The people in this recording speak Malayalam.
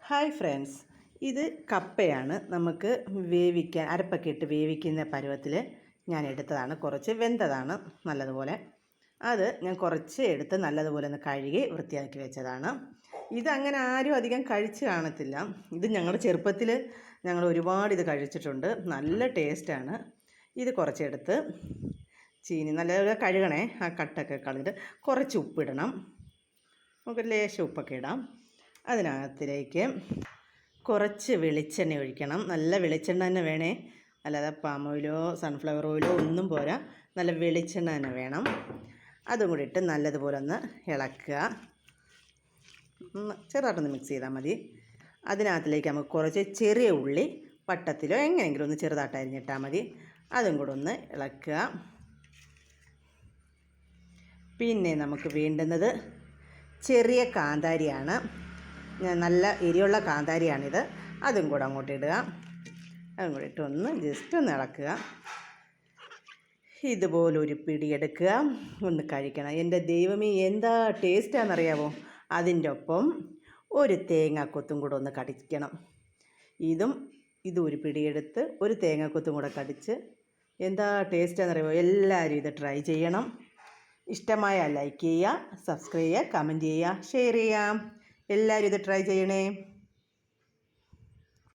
ഹായ് ഫ്രണ്ട്സ്, ഇത് കപ്പയാണ്. നമുക്ക് വേവിക്കാൻ അരപ്പൊക്കെ ഇട്ട് വേവിക്കുന്ന പരുവത്തിൽ ഞാൻ എടുത്തതാണ്. കുറച്ച് വെന്തതാണ് നല്ലതുപോലെ. അത് ഞാൻ കുറച്ച് എടുത്ത് നല്ലതുപോലെ ഒന്ന് കഴുകി വൃത്തിയാക്കി വെച്ചതാണ്. ഇതങ്ങനെ ആരും അധികം കഴിച്ച് കാണത്തില്ല. ഇത് ഞങ്ങളുടെ ചെറുപ്പത്തിൽ ഞങ്ങൾ ഒരുപാട് ഇത് കഴിച്ചിട്ടുണ്ട്. നല്ല ടേസ്റ്റാണ്. ഇത് കുറച്ചെടുത്ത് ചീനി നല്ലതുപോലെ കഴുകണേ. ആ കട്ടൊക്കെ കളഞ്ഞിട്ട് കുറച്ച് ഉപ്പിടണം. നമുക്ക് ലേശം ഉപ്പൊക്കെ ഇടാം. അതിനകത്തിലേക്ക് കുറച്ച് വെളിച്ചെണ്ണ ഒഴിക്കണം. നല്ല വെളിച്ചെണ്ണ തന്നെ വേണേ, അല്ലാതെ പാം ഓയിലോ സൺഫ്ലവർ ഓയിലോ ഒന്നും പോരാ. നല്ല വെളിച്ചെണ്ണ തന്നെ വേണം. അതും കൂടി ഇട്ട് നല്ലതുപോലെ ഒന്ന് ഇളക്കുക. ചെറുതായിട്ടൊന്ന് മിക്സ് ചെയ്താൽ മതി. അതിനകത്തിലേക്ക് നമുക്ക് കുറച്ച് ചെറിയ ഉള്ളി വട്ടത്തിലോ എങ്ങനെയെങ്കിലും ഒന്ന് ചെറുതായിട്ട് അരിഞ്ഞിട്ടാൽ മതി. അതും കൂടെ ഒന്ന് ഇളക്കുക. പിന്നെ നമുക്ക് വേണ്ടുന്നത് ചെറിയ കാന്താരിയാണ്. നല്ല എരിയുള്ള കാന്താരിയാണിത്. അതും കൂടെ അങ്ങോട്ട് ഇടുക. അതും കൂടി ഇട്ട് ഒന്ന് ജസ്റ്റ് ഒന്ന് ഇളക്കുക. ഇതുപോലൊരു പിടി എടുക്കുക, ഒന്ന് കഴിക്കണം. എൻ്റെ ദൈവമേ, എന്താ ടേസ്റ്റാണെന്നറിയാമോ? അതിൻ്റെ ഒപ്പം ഒരു തേങ്ങാക്കൊത്തും കൂടെ ഒന്ന് കടിക്കണം. ഇതും ഒരു പിടിയെടുത്ത് ഒരു തേങ്ങാക്കൊത്തും കൂടെ കടിച്ച് എന്താ ടേസ്റ്റാണെന്നറിയാമോ? എല്ലാവരും ഇത് ട്രൈ ചെയ്യണം. ഇഷ്ടമായാൽ ലൈക്ക് ചെയ്യുക, സബ്സ്ക്രൈബ് ചെയ്യുക, കമൻറ്റ് ചെയ്യുക, ഷെയർ ചെയ്യുക. എല്ലാവരും ഇത് ട്രൈ ചെയ്യണേ.